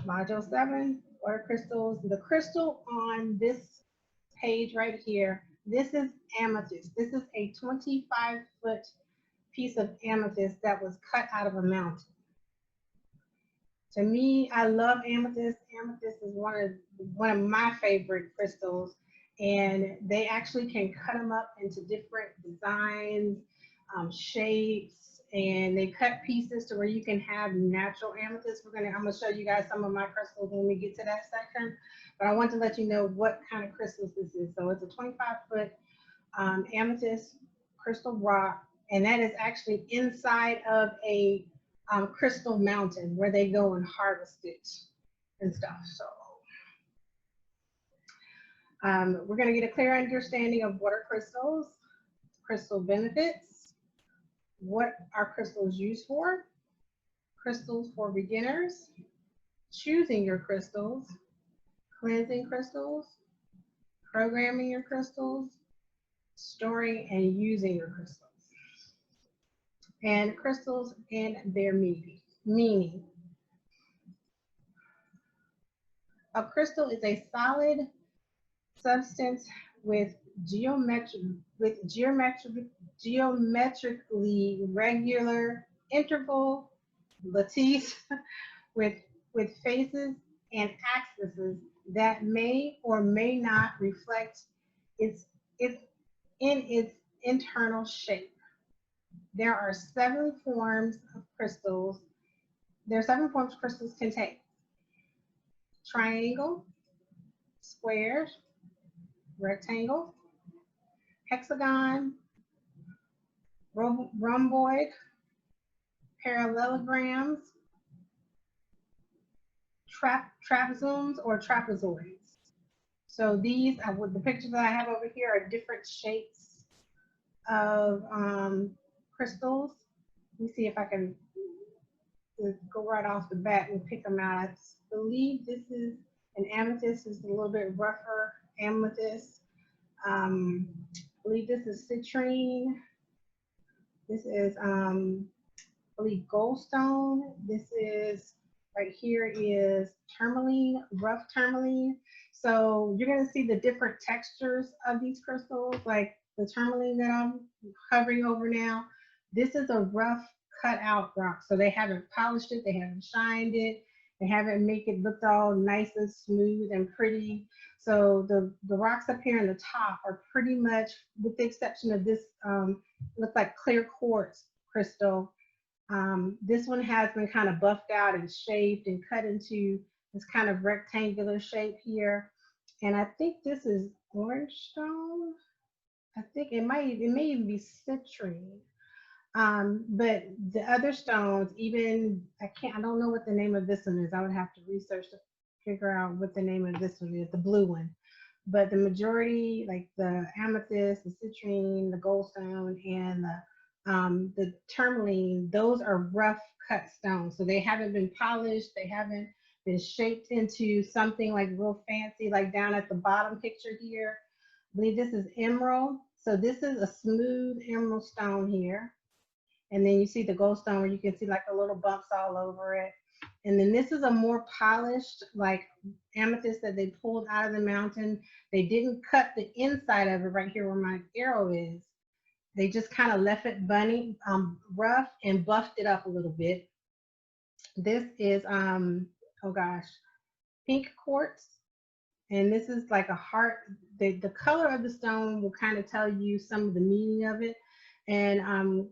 Module 7, water crystals. The crystal on this page right here, this is amethyst. This is a 25-foot piece of amethyst that was cut out of a mountain. To me, I love amethyst. Amethyst is one of my favorite crystals, and they actually can cut them up into different designs, shapes, and they cut pieces to where you can have natural amethyst. I'm gonna show you guys some of my crystals when we get to that section, but I want to let you know what kind of crystals this is. So it's a 25-foot amethyst crystal rock, and that is actually inside of a crystal mountain where they go and harvest it and stuff. So we're going to get a clear understanding of what are crystals, crystal benefits, what are crystals used for, crystals for beginners, choosing your crystals, cleansing crystals, programming your crystals, storing and using your crystals, and crystals and their meaning. A crystal is a solid substance with geometrically regular interval lattice with faces and axes that may or may not reflect its internal shape. There are 7 forms of crystals. There are 7 forms crystals can take: triangle, square, rectangle, hexagon, rhomboid, parallelograms, trapezoids or trapezoids. So these, with the pictures that I have over here, are different shapes of crystals. Let me see if I can go right off the bat and pick them out. I believe this is an amethyst. Is a little bit rougher amethyst. I believe this is citrine. This is I believe goldstone. This is right here is tourmaline, rough tourmaline. So you're going to see the different textures of these crystals, like the tourmaline that I'm hovering over now. This is a rough cut out rock. So they haven't polished it, they haven't shined it, they haven't make it look all nice and smooth and pretty. So the rocks up here in the top are pretty much, with the exception of this, looks like clear quartz crystal. This one has been kind of buffed out and shaped and cut into this kind of rectangular shape here. And I think this is orange stone. I think it may even be citrine. But the other stones, even I don't know what the name of this one is. I would have to research to figure out what the name of this one is, the blue one. But the majority, like the amethyst, the citrine, the goldstone, and the tourmaline, those are rough cut stones. So they haven't been polished. They haven't been shaped into something like real fancy, like down at the bottom picture here. I believe this is emerald. So this is a smooth emerald stone here. And then you see the goldstone where you can see like the little bumps all over it. And then this is a more polished, like amethyst that they pulled out of the mountain. They didn't cut the inside of it right here where my arrow is. They just kind of left it rough and buffed it up a little bit. This is, oh gosh, pink quartz. And this is like a heart. The color of the stone will kind of tell you some of the meaning of it. And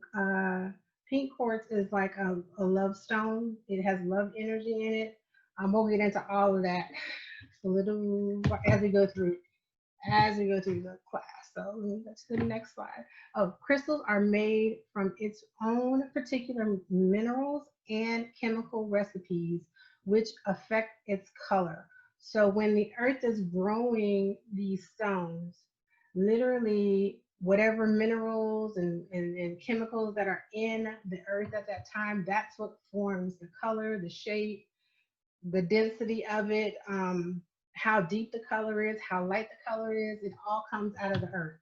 pink quartz is like a love stone. It has love energy in it. We'll get into all of that a little as we go through the class. So let me go to the next slide. Oh, crystals are made from its own particular minerals and chemical recipes, which affect its color. So when the earth is growing these stones, literally whatever minerals and chemicals that are in the earth at that time, that's what forms the color, the shape, the density of it, how deep the color is, how light the color is. It all comes out of the earth.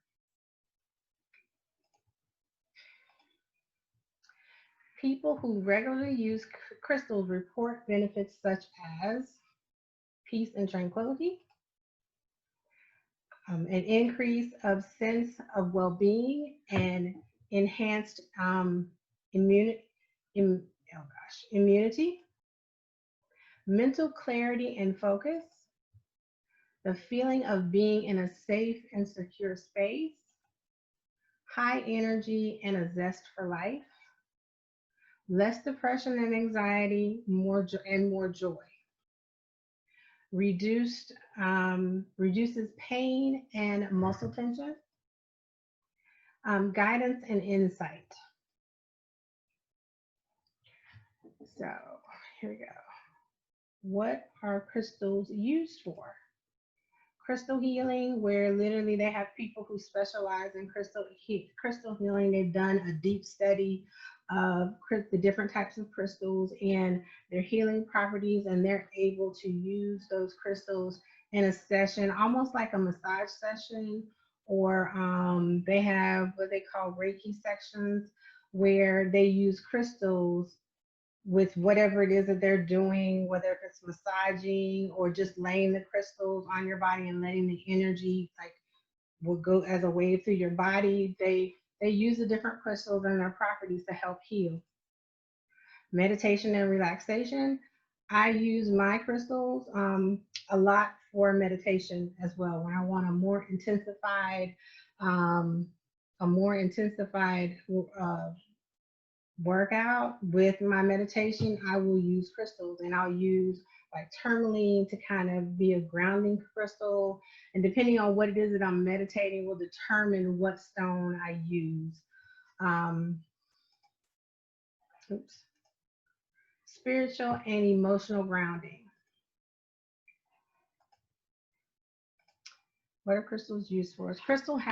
People who regularly use crystals report benefits such as peace and tranquility, an increase of sense of well-being and enhanced immunity, immunity, mental clarity and focus, the feeling of being in a safe and secure space, high energy and a zest for life, less depression and anxiety, more joy. Reduces pain and muscle tension, guidance and insight. So here we go. What are crystals used for? Crystal healing, where literally they have people who specialize in crystal healing. They've done a deep study of the different types of crystals and their healing properties, and they're able to use those crystals in a session, almost like a massage session, or they have what they call Reiki sections, where they use crystals with whatever it is that they're doing, whether it's massaging or just laying the crystals on your body and letting the energy like will go as a wave through your body. They use the different crystals and their properties to help heal. Meditation and relaxation. I use my crystals a lot for meditation as well. When I want a more intensified workout with my meditation, I will use crystals, and I'll use like tourmaline to kind of be a grounding crystal, and depending on what it is that I'm meditating will determine what stone I use. Spiritual and emotional grounding. What are crystals used for? Crystals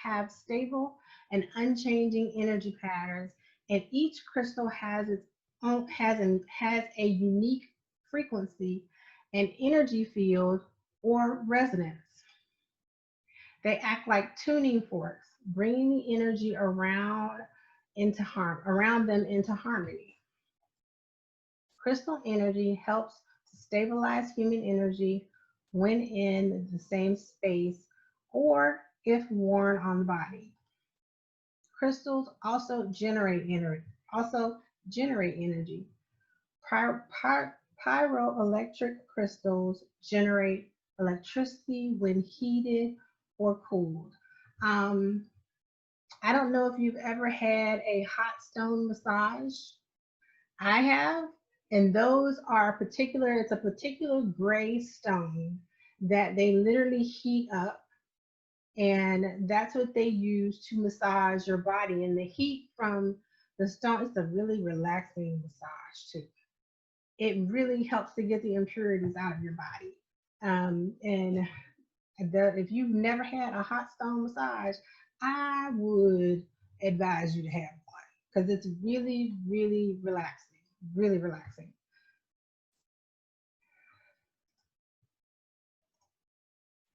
have stable and unchanging energy patterns, and each crystal has a unique frequency and energy field or resonance. They act like tuning forks, bringing the energy around them into harmony. Crystal energy helps to stabilize human energy when in the same space or if worn on the body. Crystals also generate energy. Pyroelectric crystals generate electricity when heated or cooled. I don't know if you've ever had a hot stone massage. I have, and those are it's a particular gray stone that they literally heat up, and that's what they use to massage your body. And the heat from the stone, it's a really relaxing massage too. It really helps to get the impurities out of your body. And if you've never had a hot stone massage, I would advise you to have one because it's really, really relaxing, really relaxing.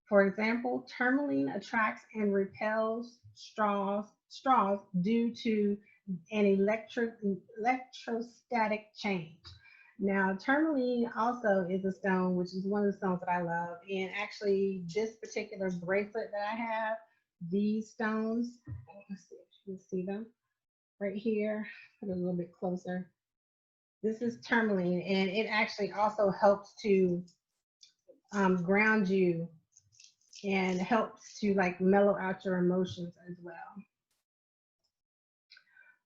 For example, tourmaline attracts and repels straws due to an electrostatic change. Now, tourmaline also is a stone, which is one of the stones that I love. And actually, this particular bracelet that I have, these stones, let's see if you can see them right here. Put it a little bit closer. This is tourmaline, and it actually also helps to ground you and helps to like mellow out your emotions as well.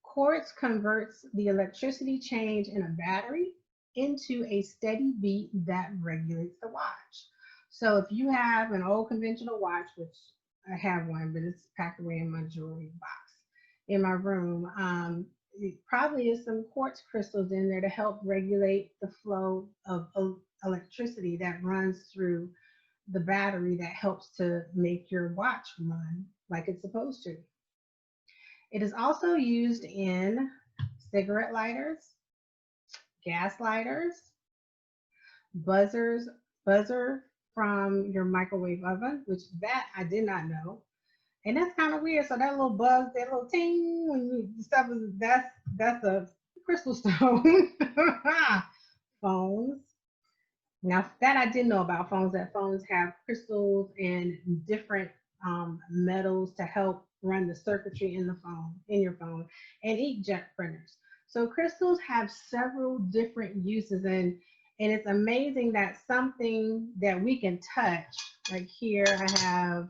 Quartz converts the electricity change in a battery into a steady beat that regulates the watch. So if you have an old conventional watch, which I have one, but it's packed away in my jewelry box in my room, it probably is some quartz crystals in there to help regulate the flow of electricity that runs through the battery that helps to make your watch run like it's supposed to. It is also used in cigarette lighters, gas lighters, buzzer from your microwave oven, which that I did not know. And that's kind of weird. So that little buzz, that little ting when you stuff is that's a crystal stone. Phones, Now that I did know about phones, that phones have crystals and different metals to help run the circuitry in the phone, in your phone, and inkjet printers. So crystals have several different uses, and it's amazing that something that we can touch, like here I have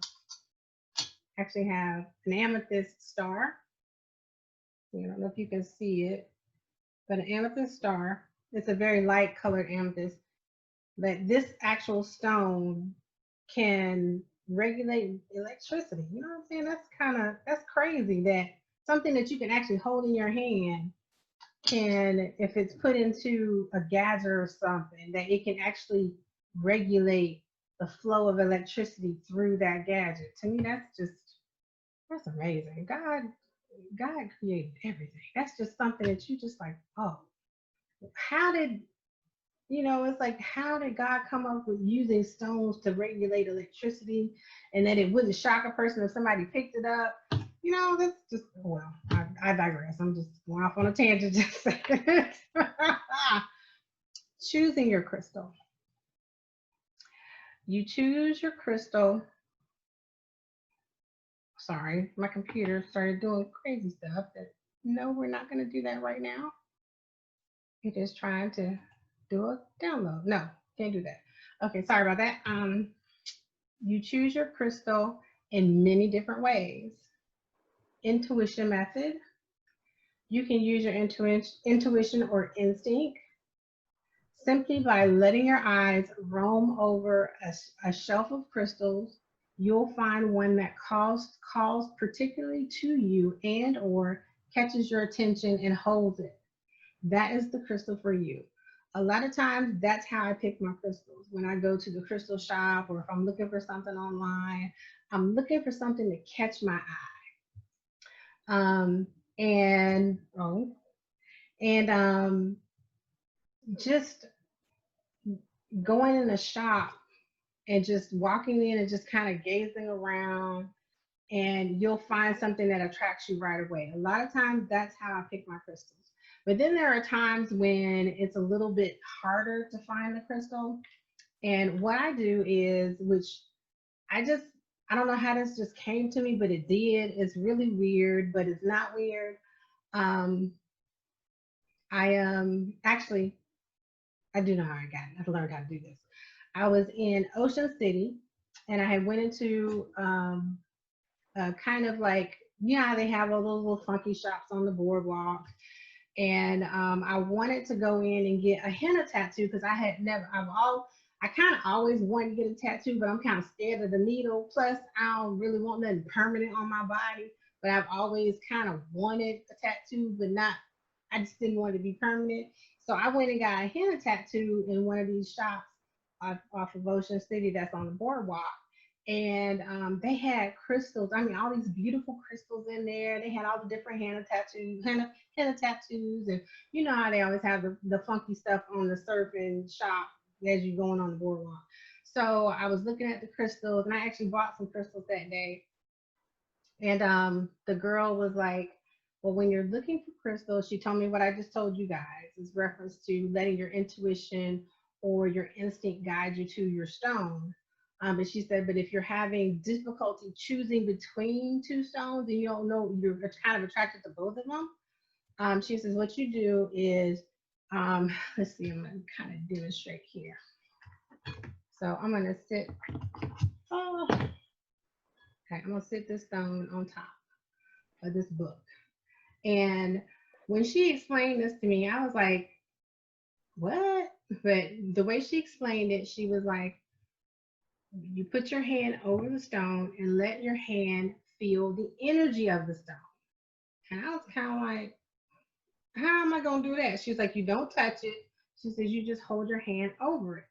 actually have an amethyst star. I don't know if you can see it, but an amethyst star. It's a very light colored amethyst. But this actual stone can regulate electricity. You know what I'm saying? That's crazy that something that you can actually hold in your hand can, if it's put into a gadget or something, that it can actually regulate the flow of electricity through that gadget. To me, that's amazing. God created everything. That's just something that you just like, oh, how did it's like, how did God come up with using stones to regulate electricity and that it wouldn't shock a person if somebody picked it up? That's just, well, I digress. I'm just going off on a tangent. Just choosing your crystal. You choose your crystal. Sorry, my computer started doing crazy stuff. No, we're not going to do that right now. It is trying to do a download. No, can't do that. Okay, sorry about that. You choose your crystal in many different ways. Intuition method. You can use your intuition or instinct simply by letting your eyes roam over a shelf of crystals. You'll find one that calls particularly to you and or catches your attention and holds it. That is the crystal for you. A lot of times that's how I pick my crystals. When I go to the crystal shop or if I'm looking for something online, I'm looking for something to catch my eye. And just going in a shop and just walking in and just kind of gazing around, and you'll find something that attracts you right away. A lot of times that's how I pick my crystals. But then there are times when it's a little bit harder to find the crystal. And what I do is, which I don't know how this just came to me, but it did. It's really weird, but it's not weird. Um, I actually I do know how I got it. I've learned how to do this. I was in Ocean City, and I had went into kind of like, how they have all those little funky shops on the boardwalk. And I wanted to go in and get a henna tattoo because I kind of always wanted to get a tattoo, but I'm kind of scared of the needle. Plus, I don't really want nothing permanent on my body, but I've always kind of wanted a tattoo, but I just didn't want it to be permanent. So I went and got a henna tattoo in one of these shops off of Ocean City that's on the boardwalk. And they had crystals. I mean, all these beautiful crystals in there. They had all the different henna tattoos, and you know how they always have the funky stuff on the surfing shop as you're going on the boardwalk. So I was looking at the crystals, and I actually bought some crystals that day. And the girl was like, well, when you're looking for crystals, she told me what I just told you guys is reference to letting your intuition or your instinct guide you to your stone. But she said, but if you're having difficulty choosing between two stones and you don't know, you're kind of attracted to both of them. She says, what you do is, let's see, I'm going to kind of demonstrate here. So I'm going to sit, okay, I'm going to sit this stone on top of this book. And when she explained this to me, I was like, what? But the way she explained it, she was like, you put your hand over the stone and let your hand feel the energy of the stone. And I was kind of like, how am I going to do that? She was like, you don't touch it. She says, you just hold your hand over it.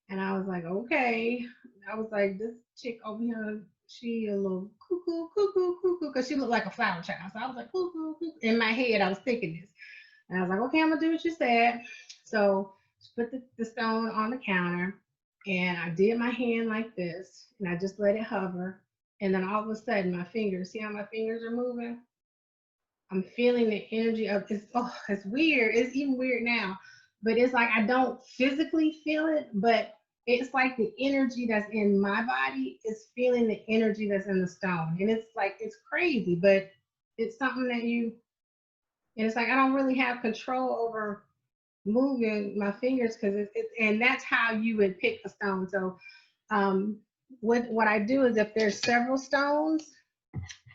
And I was like, okay. I was like, this chick over here, she a little cuckoo, because she looked like a flower child. So I was like, cuckoo. In my head, I was thinking this. And I was like, okay, I'm going to do what you said. So put the stone on the counter, and I did my hand like this, and I just let it hover. And then all of a sudden, my fingers, see how my fingers are moving? I'm feeling the energy of it's weird. It's even weird now. but it's like I don't physically feel it, but it's like the energy that's in my body is feeling the energy that's in the stone. And it's like, it's crazy, but it's something that and it's like I don't really have control over moving my fingers because and that's how you would pick a stone. So um, what I do is if there's several stones,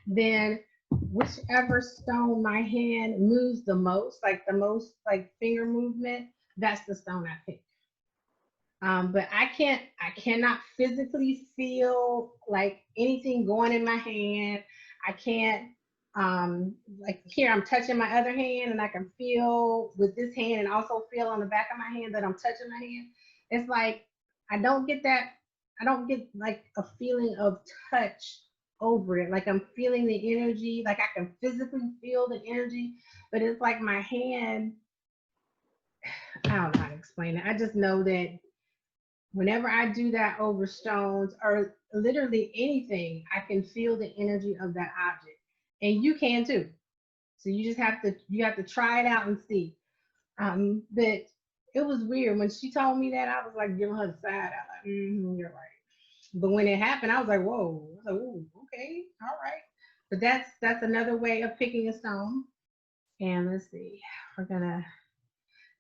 then whichever stone my hand moves the most, like the most like finger movement, that's the stone I pick. But I cannot physically feel like anything going in my hand. I can't, like here, I'm touching my other hand and I can feel with this hand and also feel on the back of my hand that I'm touching my hand. It's like, I don't get that, I don't get like a feeling of touch over it. Like I'm feeling the energy, like I can physically feel the energy, but it's like my hand, I don't know how to explain it. I just know that whenever I do that over stones or literally anything, I can feel the energy of that object. And you can too. So you have to try it out and see. But it was weird. When she told me that, I was like giving her the side eye, like, you're right. But when it happened, I was like, whoa. I was like, ooh, okay, all right. But that's another way of picking a stone. And let's see, we're gonna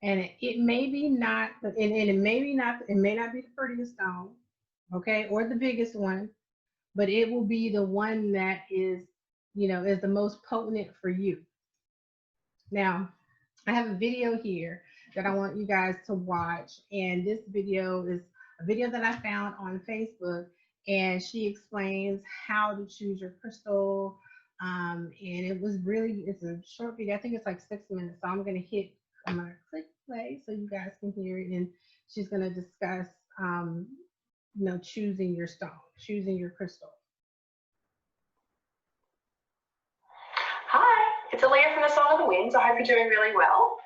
and it may be not, and it may be not, it may not be the prettiest stone, okay, or the biggest one, but it will be the one that is, is the most potent for you. Now, I have a video here that I want you guys to watch, and this video is a video that I found on Facebook, and she explains how to choose your crystal. And it's a short video. I think it's like 6 minutes. So I'm gonna click play so you guys can hear it, and she's gonna discuss, choosing your stone, choosing your crystal. Hi, it's Aaliyah from the Song of the Winds. I hope you're doing really well.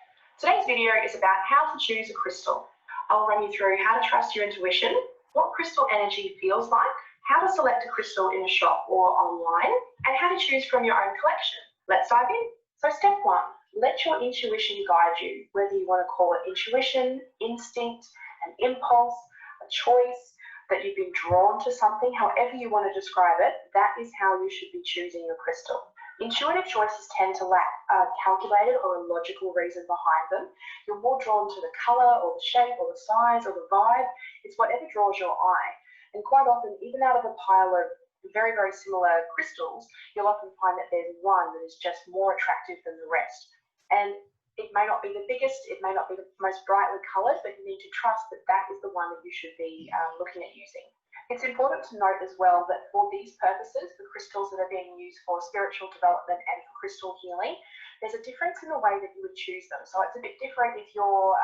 Today's video is about how to choose a crystal. I'll run you through how to trust your intuition, what crystal energy feels like, how to select a crystal in a shop or online, and how to choose from your own collection. Let's dive in. So step one, let your intuition guide you, whether you want to call it intuition, instinct, an impulse, a choice, that you've been drawn to something, however you want to describe it, that is how you should be choosing your crystal. Intuitive choices tend to lack a calculated or a logical reason behind them. You're more drawn to the colour or the shape or the size or the vibe. It's whatever draws your eye. And quite often, even out of a pile of very, very similar crystals, you'll often find that there's one that is just more attractive than the rest. And it may not be the biggest, it may not be the most brightly coloured, but you need to trust that that is the one that you should be looking at using. It's important to note as well that for these purposes, the crystals that are being used for spiritual development and for crystal healing, there's a difference in the way that you would choose them. So it's a bit different if you're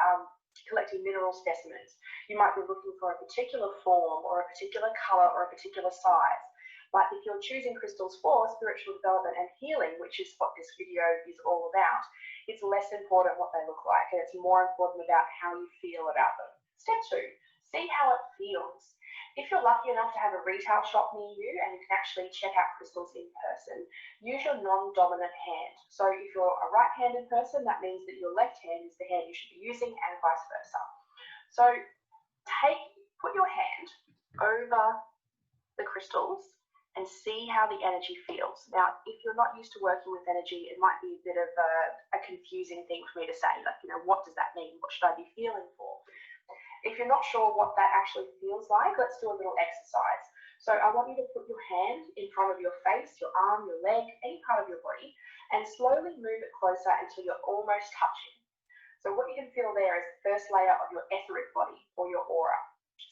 collecting mineral specimens. You might be looking for a particular form or a particular colour or a particular size. But if you're choosing crystals for spiritual development and healing, which is what this video is all about, it's less important what they look like, and it's more important about how you feel about them. Step two, see how it feels. If you're lucky enough to have a retail shop near you and you can actually check out crystals in person, use your non-dominant hand. So if you're a right-handed person, that means that your left hand is the hand you should be using and vice versa. So put your hand over the crystals and see how the energy feels. Now, if you're not used to working with energy, it might be a bit of a confusing thing for me to say, like, what does that mean? What should I be feeling for? If you're not sure what that actually feels like, let's do a little exercise. So I want you to put your hand in front of your face, your arm, your leg, any part of your body, and slowly move it closer until you're almost touching. So what you can feel there is the first layer of your etheric body or your aura.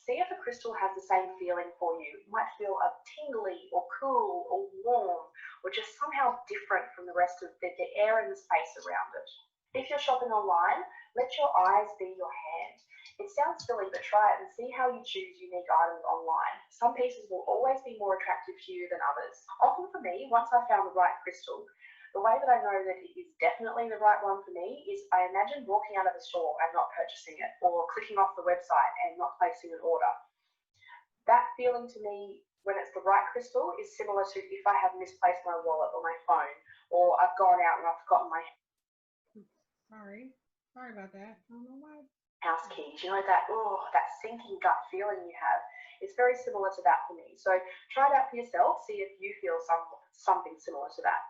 See if the crystal has the same feeling for you. You might feel a tingly or cool or warm or just somehow different from the rest of the air and the space around it. If you're shopping online, let your eyes be your hand. It sounds silly, but try it and see how you choose unique items online. Some pieces will always be more attractive to you than others. Often for me, once I found the right crystal, the way that I know that it is definitely the right one for me is I imagine walking out of the store and not purchasing it, or clicking off the website and not placing an order. That feeling to me, when it's the right crystal, is similar to if I have misplaced my wallet or my phone, or I've gone out and I've forgotten my... Sorry. Sorry about that. I don't know why. House keys, you know, that, oh, that sinking gut feeling you have. It's very similar to that for me. So try it out for yourself, see if you feel something similar to that.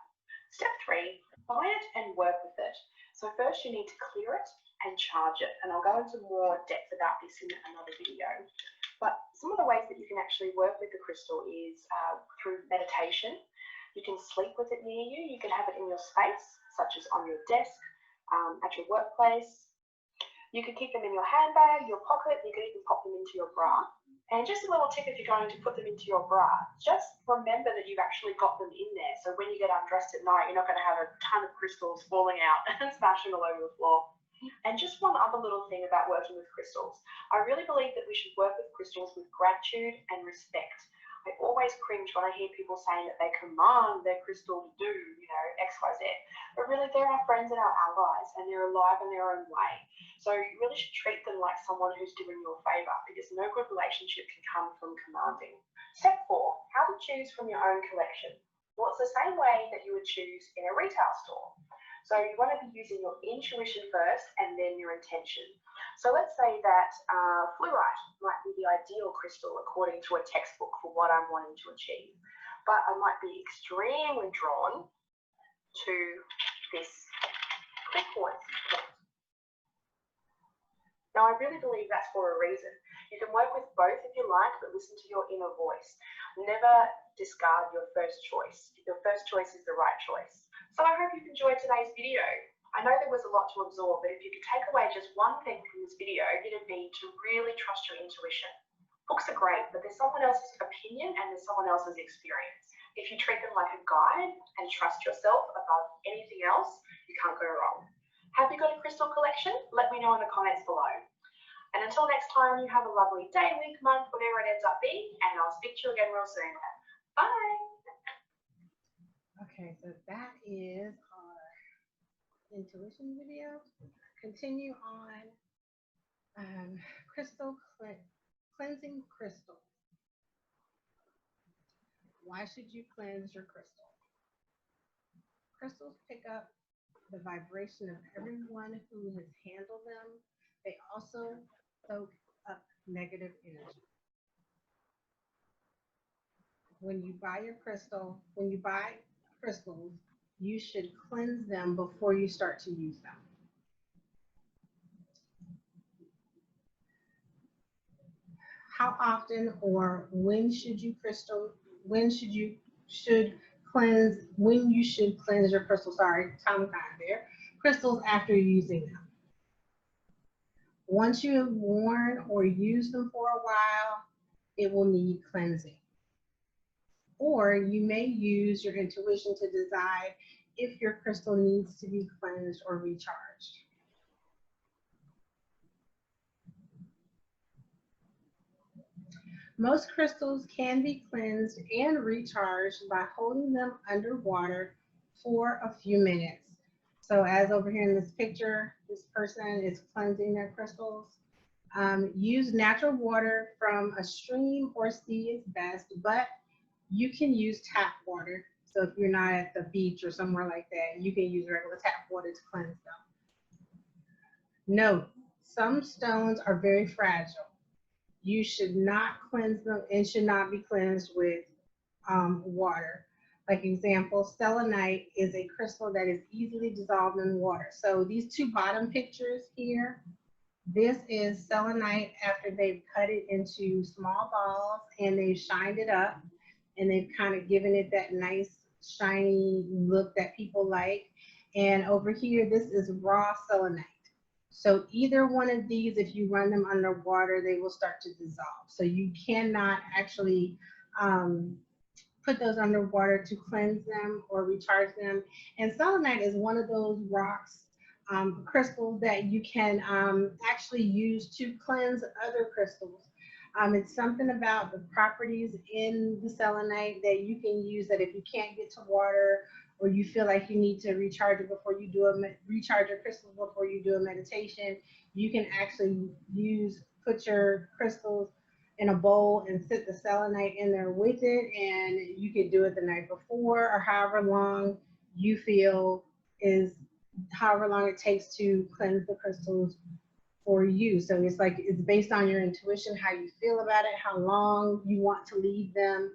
Step 3, buy it and work with it. So first you need to clear it and charge it. And I'll go into more depth about this in another video. But some of the ways that you can actually work with the crystal is through meditation. You can sleep with it near you. You can have it in your space, such as on your desk, at your workplace. You can keep them in your handbag, your pocket. You can even pop them into your bra. And just a little tip, if you're going to put them into your bra, just remember that you've actually got them in there. So when you get undressed at night, you're not going to have a ton of crystals falling out and smashing all over the floor. And just one other little thing about working with crystals. I really believe that we should work with crystals with gratitude and respect. I always cringe when I hear people saying that they command their crystal to do, you know, X, Y, Z. But really, they're our friends and our allies, and they're alive in their own way. So you really should treat them like someone who's doing you a favour, because no good relationship can come from commanding. Step 4, how to choose from your own collection. Well, it's the same way that you would choose in a retail store. So you want to be using your intuition first and then your intention. So let's say that fluorite might be the ideal crystal according to a textbook for what I'm wanting to achieve. But I might be extremely drawn to this click quartz. Now, I really believe that's for a reason. You can work with both if you like, but listen to your inner voice. Never discard your first choice. Your first choice is the right choice. So I hope you've enjoyed today's video. I know there was a lot to absorb, but if you could take away just one thing from this video, it'd be to really trust your intuition. Books are great, but there's someone else's opinion and there's someone else's experience. If you treat them like a guide and trust yourself above anything else, you can't go wrong. Have you got a crystal collection? Let me know in the comments below. And until next time, you have a lovely day, week, month, whatever it ends up being, and I'll speak to you again real soon. Bye! Okay, so that is our intuition video. Continue on cleansing crystal. Why should you cleanse your crystal? Crystals pick up the vibration of everyone who has handled them. They also soak up negative energy. When you buy crystals, you should cleanse them before you start to use them. How often or when should you cleanse your crystals? Sorry, tongue tied there. Crystals after using them. Once you have worn or used them for a while, it will need cleansing. Or you may use your intuition to decide if your crystal needs to be cleansed or recharged. Most crystals can be cleansed and recharged by holding them underwater for a few minutes. So as over here in this picture, this person is cleansing their crystals. Use natural water from a stream or sea is best, but you can use tap water. So if you're not at the beach or somewhere like that, you can use regular tap water to cleanse them. Note, some stones are very fragile. You should not cleanse them and should not be cleansed with water. Like example, selenite is a crystal that is easily dissolved in water. So these two bottom pictures here, this is selenite after they've cut it into small balls and they've shined it up and they've kind of given it that nice shiny look that people like. And over here, this is raw selenite. So either one of these, if you run them underwater, they will start to dissolve. So you cannot actually put those underwater to cleanse them or recharge them. And selenite is one of those rocks, crystals that you can actually use to cleanse other crystals. It's something about the properties in the selenite that you can use that if you can't get to water or you feel like you need to recharge it before you do recharge your crystals before you do a meditation, you can actually put your crystals in a bowl and sit the selenite in there with it, and you could do it the night before or however long you feel is however long it takes to cleanse the crystals for you. So it's like, it's based on your intuition, how you feel about it, how long you want to leave them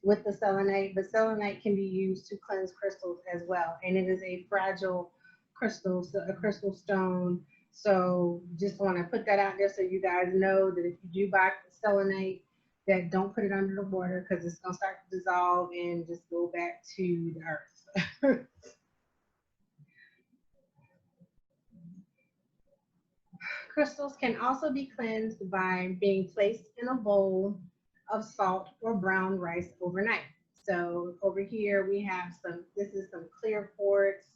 with the selenite. But selenite can be used to cleanse crystals as well. And it is a fragile crystal, so a crystal stone. So just want to put that out there so you guys know that if you do buy selenite, that don't put it under the water, because it's going to start to dissolve and just go back to the earth. Crystals can also be cleansed by being placed in a bowl of salt or brown rice overnight. So over here we have some, this is some clear quartz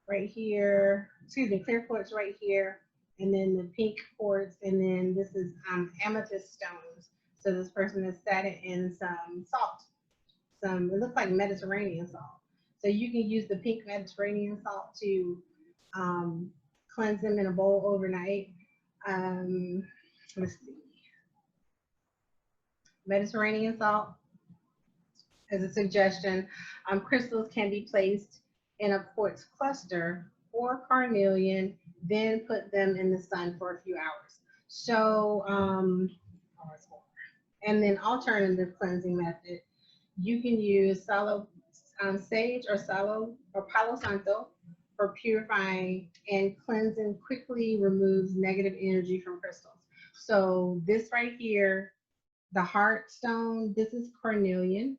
right here, excuse me, clear quartz right here, and then the pink quartz, and then this is amethyst stones. So this person has sat it in some salt, it looks like Mediterranean salt. So you can use the pink Mediterranean salt to cleanse them in a bowl overnight. Let's see. Mediterranean salt as a suggestion. Crystals can be placed in a quartz cluster or carnelian, then put them in the sun for a few hours. So, and then alternative cleansing method, you can use sage or Palo Santo for purifying, and cleansing quickly removes negative energy from crystals. So this right here, the heart stone, this is carnelian.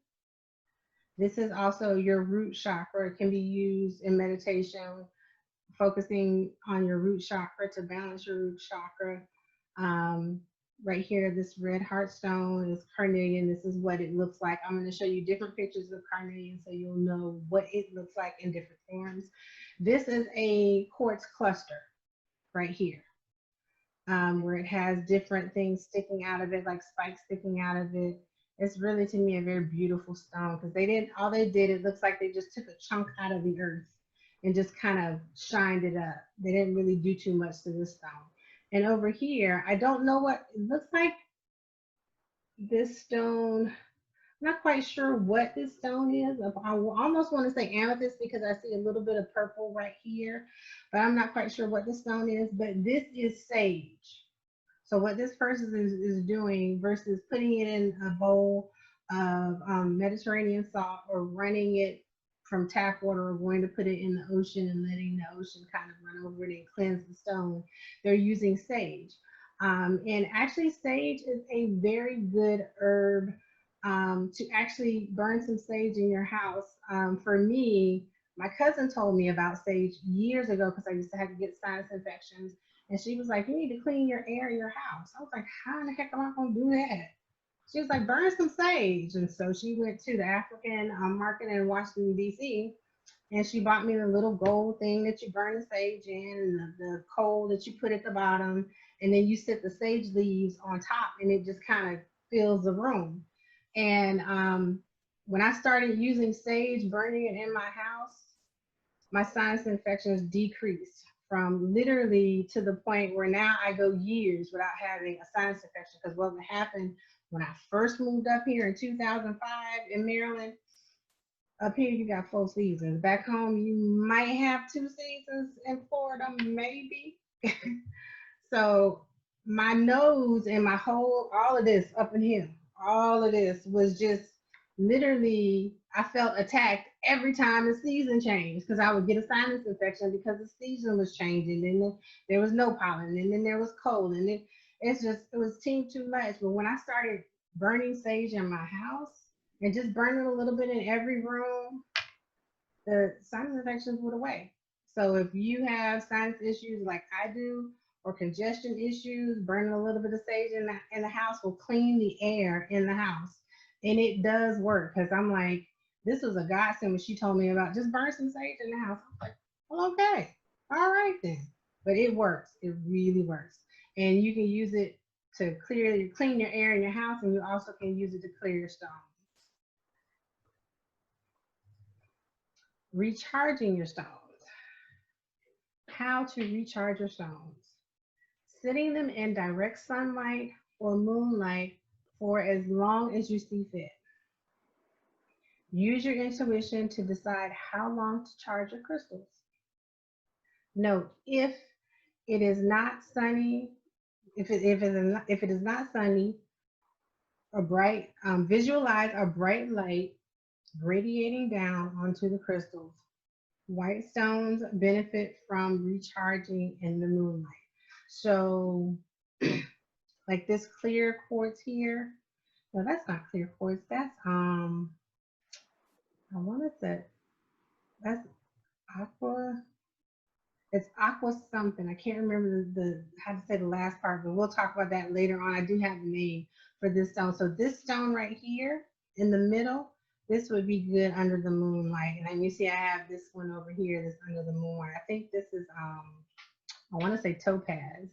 This is also your root chakra. It can be used in meditation, focusing on your root chakra to balance your root chakra. Right here, this red heart stone is carnelian. This is what it looks like. I'm going to show you different pictures of carnelian so you'll know what it looks like in different forms. This is a quartz cluster right here, where it has different things sticking out of it, like spikes sticking out of it. It's really, to me, a very beautiful stone, because all they did, it looks like they just took a chunk out of the earth and just kind of shined it up. They didn't really do too much to this stone. And over here, I don't know what it looks like. This stone, I'm not quite sure what this stone is. I almost want to say amethyst, because I see a little bit of purple right here, but I'm not quite sure what the stone is. But this is sage. So what this person is doing, versus putting it in a bowl of Mediterranean salt, or running it from tap water, or going to put it in the ocean and letting the ocean kind of run over it and cleanse the stone, they're using sage. And actually, sage is a very good herb to actually burn some sage in your house. For me, my cousin told me about sage years ago, because I used to have to get sinus infections. And she was like, you need to clean your air in your house. I was like, how in the heck am I going to do that? She was like, burn some sage. And so she went to the African market in Washington, D.C., and she bought me the little gold thing that you burn the sage in, and the coal that you put at the bottom. And then you set the sage leaves on top, and it just kind of fills the room. And when I started using sage, burning it in my house, my sinus infections decreased, from literally to the point where now I go years without having a sinus infection. Because what happened when I first moved up here in 2005 in Maryland, up here you got 4 seasons. Back home you might have 2 seasons. In Florida, maybe. So my nose and my whole, all of this up in here, all of this was just literally, I felt attacked every time the season changed, because I would get a sinus infection because the season was changing, and then there was no pollen, and then there was cold, and it was too much. But when I started burning sage in my house, and just burning a little bit in every room, the sinus infections went away. So if you have sinus issues like I do, or congestion issues, burning a little bit of sage in the house will clean the air in the house. And it does work, because I'm like, this was a godsend when she told me about just burn some sage in the house. I was like, well, okay, all right then. But it works. It really works. And you can use it to clean your air in your house, and you also can use it to clear your stones. Recharging your stones. How to recharge your stones. Setting them in direct sunlight or moonlight for as long as you see fit. Use your intuition to decide how long to charge your crystals. Note, if it is not sunny, if it is not sunny or bright, visualize a bright light radiating down onto the crystals. White stones benefit from recharging in the moonlight. So, like this clear quartz here. No, that's not clear quartz. That's I want to say that's aqua. It's aqua something. I can't remember the how to say the last part, but we'll talk about that later on. I do have the name for this stone. So this stone right here in the middle, this would be good under the moonlight. And then you see I have this one over here that's under the moonlight. I think this is I want to say topaz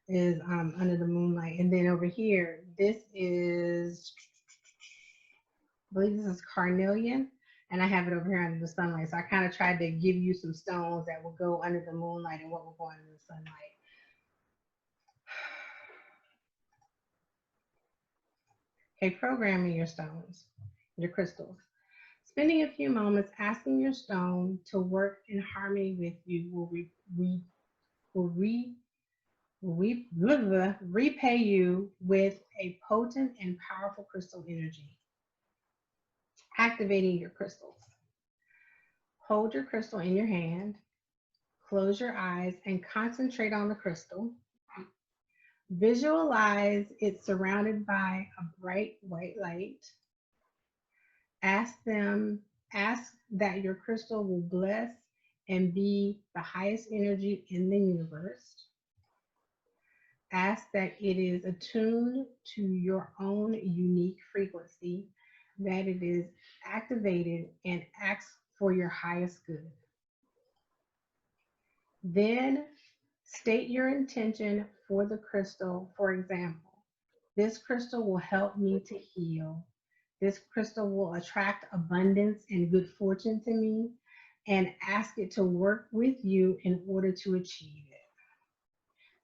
is under the moonlight. And then over here, this is, I believe this is carnelian, and I have it over here under the sunlight. So I kind of tried to give you some stones that will go under the moonlight and what will go under the sunlight. Okay, programming your stones, your crystals. Spending a few moments asking your stone to work in harmony with you will repay you with a potent and powerful crystal energy. Activating your crystals. Hold your crystal in your hand, close your eyes, and concentrate on the crystal. Visualize it surrounded by a bright white light. Ask that your crystal will bless and be the highest energy in the universe. Ask that it is attuned to your own unique frequency, that it is activated, and acts for your highest good. Then state your intention for the crystal. For example, this crystal will help me to heal. This crystal will attract abundance and good fortune to me, and ask it to work with you in order to achieve it.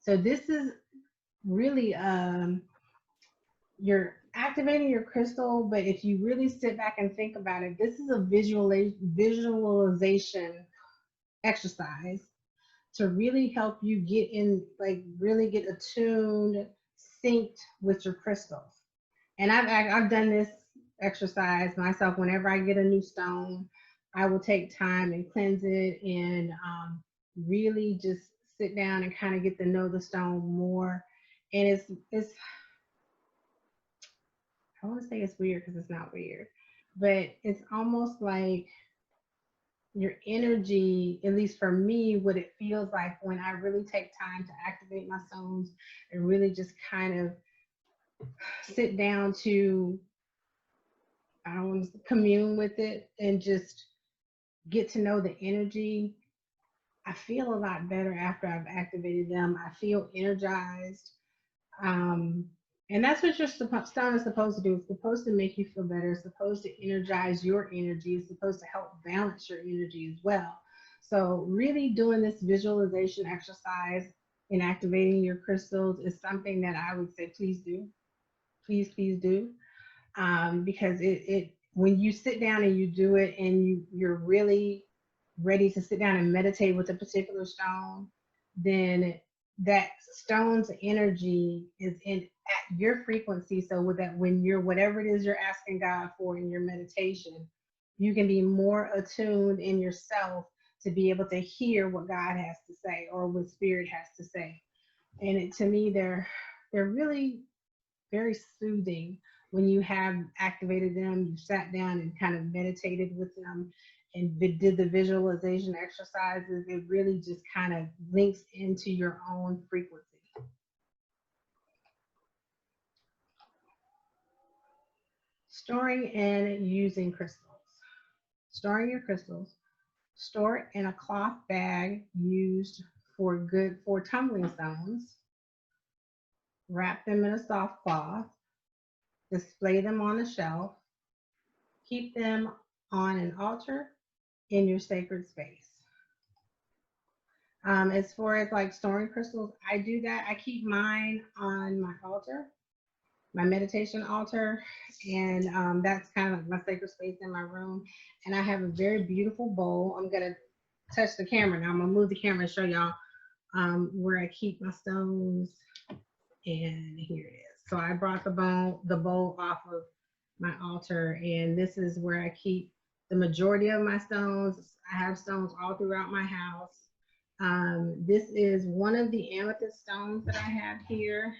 So this is really you're activating your crystal, but if you really sit back and think about it, this is a visualization exercise to really help you get in, like really get attuned, synced with your crystals. And I've done this exercise myself. Whenever I get a new stone, I will take time and cleanse it and really just sit down and kind of get to know the stone more. And it's I want to say it's weird because it's not weird, but it's almost like your energy, at least for me, what it feels like when I really take time to activate my stones and really just kind of sit down to, I don't want to commune with it and just get to know the energy. I feel a lot better after I've activated them. I feel energized. And that's what your stone is supposed to do. It's supposed to make you feel better. It's supposed to energize your energy. It's supposed to help balance your energy as well. So really doing this visualization exercise and activating your crystals is something that I would say, please do. Please do. Because it when you sit down and you do it and you're really ready to sit down and meditate with a particular stone, then that stone's energy is in at your frequency. So with that, when you're whatever it is you're asking God for in your meditation, you can be more attuned in yourself to be able to hear what God has to say or what Spirit has to say. And to me, they're really very soothing when you have activated them, you sat down and kind of meditated with them and did the visualization exercises. It really just kind of links into your own frequency. Storing and using crystals. Storing your crystals. Store in a cloth bag used for tumbling stones. Wrap them in a soft cloth. Display them on a shelf. Keep them on an altar in your sacred space. As far as like storing crystals, I do that. I keep mine on my altar, my meditation altar, and that's kind of like my sacred space in my room. And I have a very beautiful bowl. I'm gonna touch the camera now. I'm gonna move the camera and show y'all where I keep my stones. And here it is. So I brought the bowl off of my altar, and this is where I keep the majority of my stones. I have stones all throughout my house. This is one of the amethyst stones that I have here.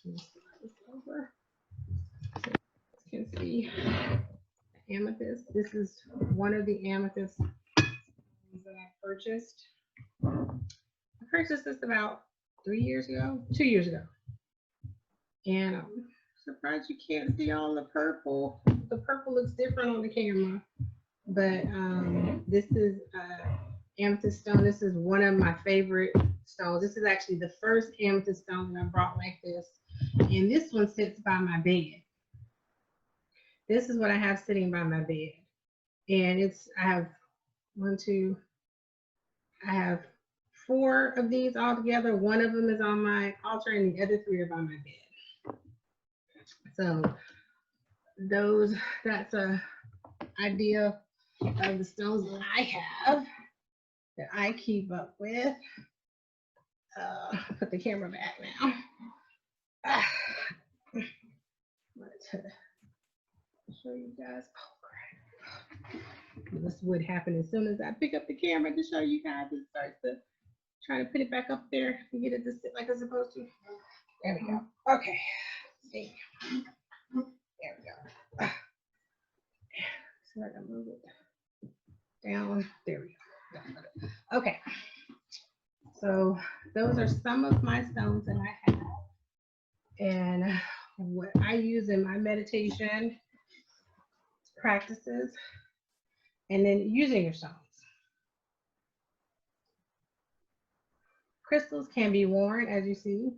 Let me slide this over so you can see amethyst. This is one of the amethyst stones that I purchased. I purchased this about 2 years ago. And I'm surprised you can't see all the purple. The purple looks different on the camera. But this is amethyst stone. This is one of my favorite stones. This is actually the first amethyst stone that I brought like this. And this one sits by my bed. This is what I have sitting by my bed. And I have 4 of these all together. One of them is on my altar and the other 3 are by my bed. So that's a idea of the stones that I have that I keep up with. Put the camera back now. Let's show you guys. Oh crap. This would happen as soon as I pick up the camera to show you guys. It starts to try to put it back up there and get it to sit like it's supposed to. There we go. Okay. See. There we go. So I gotta move it down. There we go. Okay. So those are some of my stones that I have. And what I use in my meditation practices, and then using your stones. Crystals can be worn, as you see.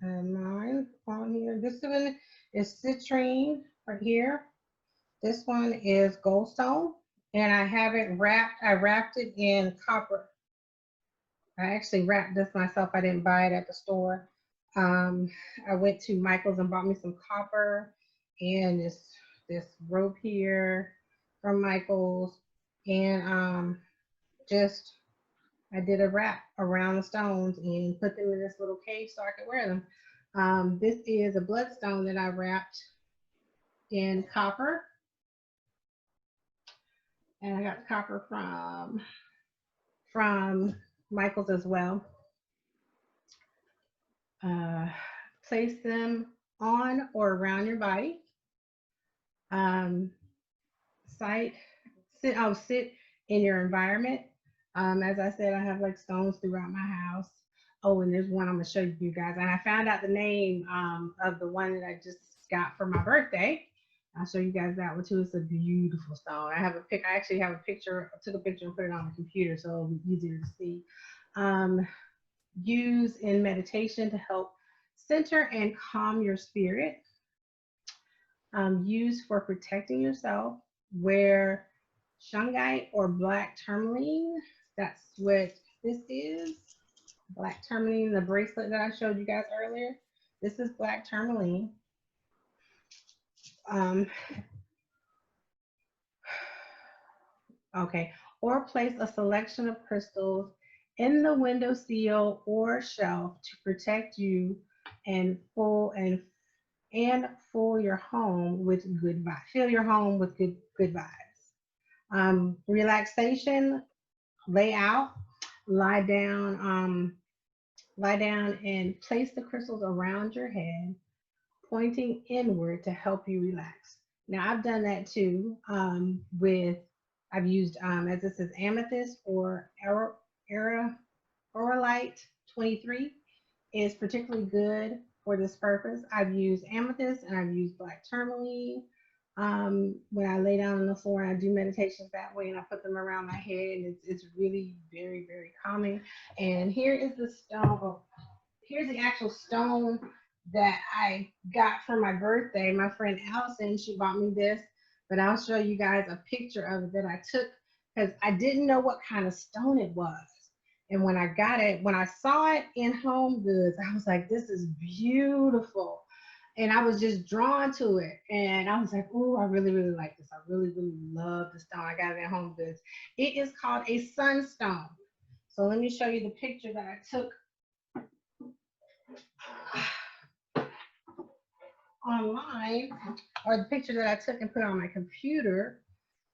And mine on here. This one is citrine right here. This one is goldstone, and I have it wrapped. I wrapped it in copper. I actually wrapped this myself. I didn't buy it at the store. I went to Michael's and bought me some copper and this rope here from Michael's, and I did a wrap around the stones and put them in this little case so I could wear them. This is a bloodstone that I wrapped in copper, and I got the copper from Michael's as well. Place them on or around your body. Sit in your environment. As I said, I have like stones throughout my house. Oh, and there's one I'm gonna show you guys. And I found out the name of the one that I just got for my birthday. I'll show you guys that one too. It's a beautiful stone. I actually have a picture. I took a picture and put it on the computer so it'll be easier to see. Use in meditation to help center and calm your spirit. Use for protecting yourself. Wear shungite or black tourmaline. That's what this is. Black tourmaline, the bracelet that I showed you guys earlier. This is black tourmaline. Okay, or place a selection of crystals in the windowsill or shelf to protect you and fill your home with good vibes. Fill your home with good vibes. Relaxation, lie down and place the crystals around your head, pointing inward to help you relax. Now I've done that too. I've used as this is amethyst or aurolite 23 is particularly good for this purpose. I've used amethyst and I've used black tourmaline. When I lay down on the floor and I do meditations that way and I put them around my head, and it's really very, very calming. And here is the stone. Here's the actual stone that I got for my birthday. My friend Allison, she bought me this, but I'll show you guys a picture of it that I took because I didn't know what kind of stone it was. And when I saw it in Home Goods, I was like, this is beautiful. and I was just drawn to it. And I was like, "Ooh, I really, really like this. I really, really love the stone. I got it at Home Goods. It is called a sunstone. So let me show you the picture that I took online, or the picture that I took and put on my computer.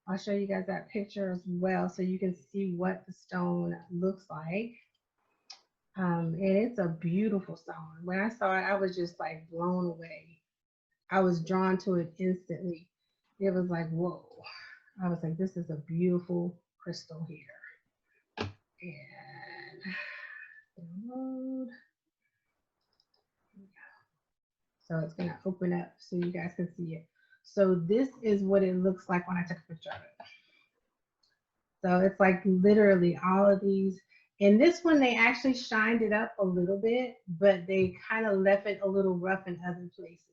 I'll show you guys that picture as well so you can see what the stone looks like. And it's a beautiful stone. When I saw it, I was just like blown away. I was drawn to it instantly. It was like, whoa. I was like, this is a beautiful crystal here. And download. So it's going to open up so you guys can see it. So this is what it looks like when I took a picture of it. So it's like literally all of these. And this one, they actually shined it up a little bit, but they kind of left it a little rough in other places.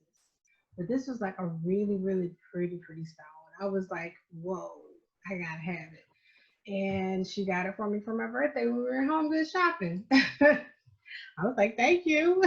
But this was like a really, really pretty stone. I was like, whoa, I gotta have it. And she got it for me for my birthday when we were at Home Goods shopping. I was like, thank you.